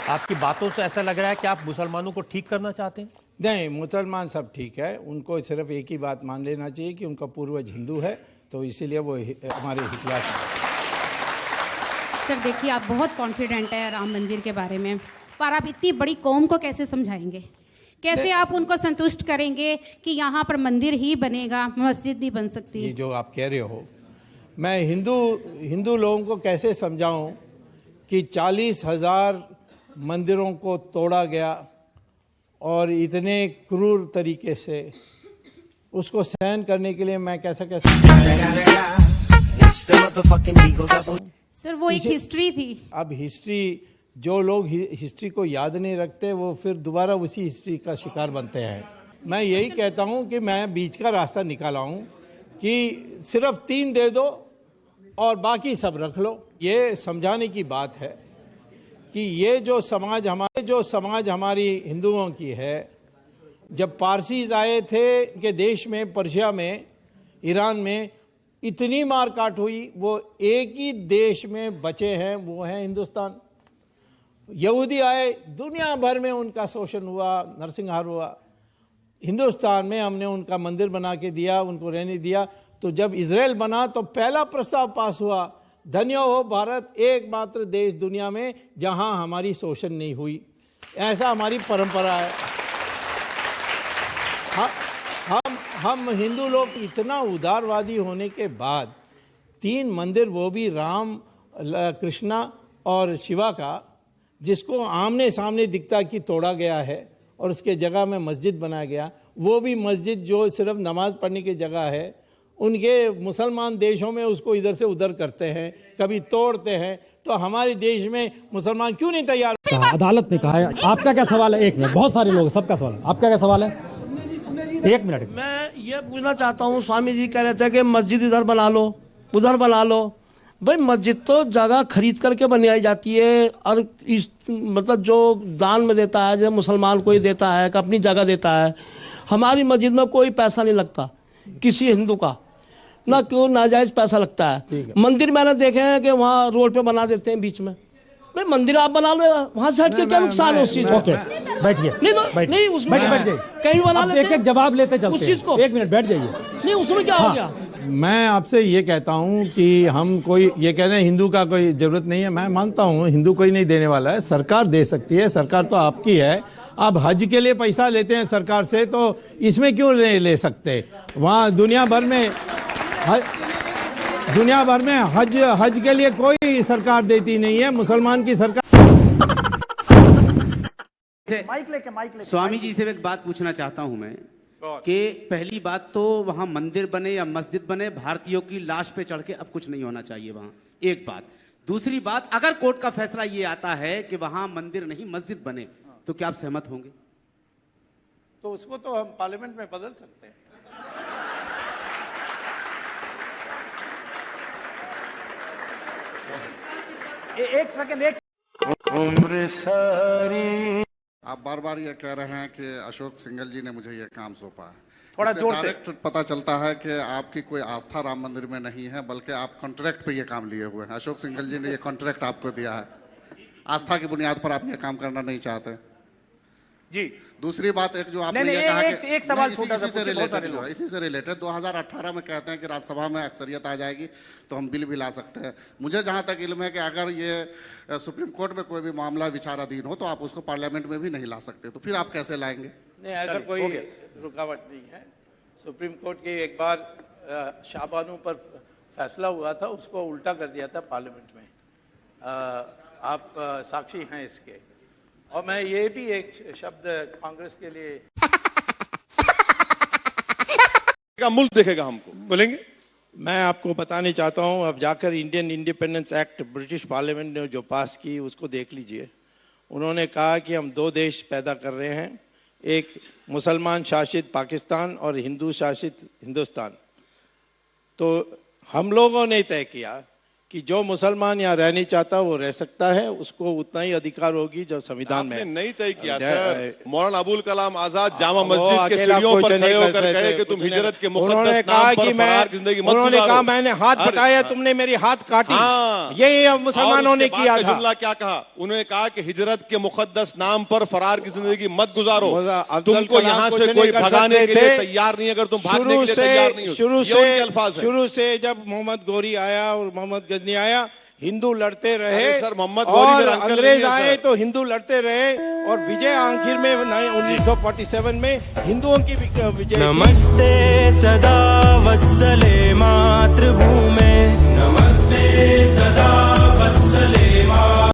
आपकी बातों से ऐसा लग रहा है कि आप मुसलमानों को ठीक करना चाहते हैं। नहीं, मुसलमान सब ठीक है, उनको सिर्फ एक ही बात मान लेना चाहिए कि उनका पूर्वज हिंदू है, तो इसीलिए वो हमारे हितलाफ हैं। सर देखिए, आप बहुत कॉन्फिडेंट है राम मंदिर के बारे में, पर आप इतनी बड़ी कौम को कैसे समझाएंगे? कैसे आप उनको संतुष्ट करेंगे कि यहाँ पर मंदिर ही बनेगा, मस्जिद नहीं बन सकती? ये जो आप कह रहे हो, मैं हिंदू लोगों को कैसे समझाऊं कि 40,000 मंदिरों को तोड़ा गया और इतने क्रूर तरीके से उसको सहन करने के लिए मैं कैसे सर वो एक हिस्ट्री थी। अब हिस्ट्री, जो लोग हिस्ट्री को याद नहीं रखते वो फिर दोबारा उसी हिस्ट्री का शिकार बनते हैं। मैं यही कहता हूं कि मैं बीच का रास्ता निकाला हूं कि सिर्फ 3 दे दो और बाकी सब रख लो। ये समझाने की बात है कि ये जो समाज हमारी हिंदुओं की है, जब पारसीज आए थे कि देश में, पर्शिया में, ईरान में इतनी मार काट हुई, वो एक ही देश में बचे हैं, वो है हिंदुस्तान। यहूदी आए, दुनिया भर में उनका शोषण हुआ, नरसंहार हुआ। हिंदुस्तान में हमने उनका मंदिर बना के दिया, उनको रहने दिया। तो जब इजराइल बना तो पहला प्रस्ताव पास हुआ, धन्य हो भारत, एकमात्र देश दुनिया में जहां हमारी शोषण नहीं हुई। ऐसा हमारी परंपरा है। हम हिंदू लोग इतना उदारवादी होने के बाद 3 मंदिर, वो भी राम, कृष्णा और शिवा का, जिसको आमने सामने दिखता कि तोड़ा गया है और उसके जगह में मस्जिद बनाया गया, वो भी मस्जिद जो सिर्फ नमाज पढ़ने की जगह है, उनके मुसलमान देशों में उसको इधर से उधर करते हैं, कभी तोड़ते हैं। तो हमारे देश में मुसलमान क्यों नहीं तैयार? अदालत ने कहा है। आपका क्या सवाल है? 1 मिनट, बहुत सारे लोग, सबका सवाल है। आपका क्या सवाल है? 1 मिनट। मैं ये पूछना चाहता हूँ, स्वामी जी कह रहे थे कि मस्जिद इधर बना लो, उधर बना लो। भाई मस्जिद तो जगह खरीद करके बनाई जाती है, और इस मतलब जो दान में देता है, जो मुसलमान कोई देता है, कि अपनी जगह देता है। हमारी मस्जिद में कोई पैसा नहीं लगता किसी हिंदू का, ना क्यों नाजायज पैसा लगता है। मंदिर मैंने देखे हैं कि वहाँ रोड पे बना देते हैं बीच में। भाई मंदिर आप बना लो, वहाँ से हट के क्या नुकसान है उस चीज? ओके, बैठिए। नहीं उसमें बैठ जाइए, कहीं बना लेते एक जवाब लेते चलते उस चीज को। 1 मिनट बैठ जाइए। नहीं उसमें क्या हो गया? मैं आपसे ये कहता हूं कि हम कोई ये कह रहे हैं हिंदू का कोई जरूरत नहीं है। मैं मानता हूं हिंदू कोई नहीं देने वाला है, सरकार दे सकती है। सरकार तो आपकी है। आप हज के लिए पैसा लेते हैं सरकार से, तो इसमें क्यों ले सकते? वहाँ दुनिया भर में हज के लिए कोई सरकार देती नहीं है, मुसलमान की सरकार। माइक स्वामी जी से एक बात पूछना चाहता हूं मैं कि पहली बात तो वहां मंदिर बने या मस्जिद बने, भारतीयों की लाश पे चढ़ के अब कुछ नहीं होना चाहिए वहां, एक बात। दूसरी बात, अगर कोर्ट का फैसला ये आता है कि वहां मंदिर नहीं मस्जिद बने, तो क्या आप सहमत होंगे? तो उसको तो हम पार्लियामेंट में बदल सकते हैं। एक सेकंड। उम्र सारी आप बार बार ये कह रहे हैं कि अशोक सिंघल जी ने मुझे ये काम सौंपा है। थोड़ा जोर से। डायरेक्ट पता चलता है कि आपकी कोई आस्था राम मंदिर में नहीं है, बल्कि आप कॉन्ट्रैक्ट पे ये काम लिए हुए हैं। अशोक सिंघल जी ने ये कॉन्ट्रैक्ट आपको दिया है, आस्था की बुनियाद पर आप ये काम करना नहीं चाहते जी। दूसरी बात, एक जो आपने ये कहा कि एक सवाल छोटा सा इसी से रिलेटेड 2018 में कहते हैं कि राज्यसभा में अक्सरियत आ जाएगी तो हम बिल भी ला सकते हैं। मुझे जहां तक इल्म है कि अगर ये सुप्रीम कोर्ट में कोई भी मामला विचाराधीन हो तो आप उसको पार्लियामेंट में भी नहीं ला सकते, तो फिर आप कैसे लाएंगे? नहीं, ऐसा कोई रुकावट नहीं है। सुप्रीम कोर्ट की एक बार शाहबानू पर फैसला हुआ था, उसको उल्टा कर दिया था पार्लियामेंट में। आप साक्षी हैं इसके। और मैं ये भी एक शब्द कांग्रेस के लिए का मुल्क देखेगा हमको बोलेंगे। मैं आपको बताने चाहता हूं, अब जाकर Indian independence act British parliament ने जो पास की उसको देख लीजिए। उन्होंने कहा कि हम 2 देश पैदा कर रहे हैं, एक मुसलमान शासित पाकिस्तान और हिंदू शासित हिंदुस्तान। तो हम लोगों ने तय किया कि जो मुसलमान यहाँ रहना चाहता वो रह सकता है, उसको उतना ही अधिकार होगी जो संविधान में आपने है। नहीं तय किया जय- सर। मौलाना अबुल कलाम आजाद जामा वो मस्जिद के अकेला सीढ़ियों कुछ पर नहीं खड़े कर होकर सकते, कहे कि तुम कुछ नहीं। हिजरत के उन्होंने मुकद्दस कहा नाम पर कि फरार की जिंदगी मत उन्होंने गुजारो। कहा मैंने हाथ अरे, बटाया, तुमने मेरी हाथ काटी। हाँ। ये मुसलमानों और ने उसके बाद किया का था। जुमला क्या कहा? उन्होंने कहा कि हिजरत के मुकद्दस नाम पर फरार की जिंदगी मत गुजारो। अब्दुल तुमको कलाम यहाँ कुछ से नहीं कोई कर भगाने सकते के लिए थे। तैयार नहीं, अगर तुम भागने के लिए तैयार नहीं हो। ये उनके अल्फाज हैं। शुरू से जब मोहम्मद गोरी आया और मोहम्मद गजनी आया, हिंदू लड़ते रहे। अरे सर, मोहम्मद गोरी और मेरा अंकल अंग्रेज नहीं है, आए सर। तो हिंदू लड़ते रहे, और विजय आखिर में 1947 में हिंदुओं की विजय थी। नमस्ते सदा वत्सले मातृभूमे, नमस्ते सदा वत्सले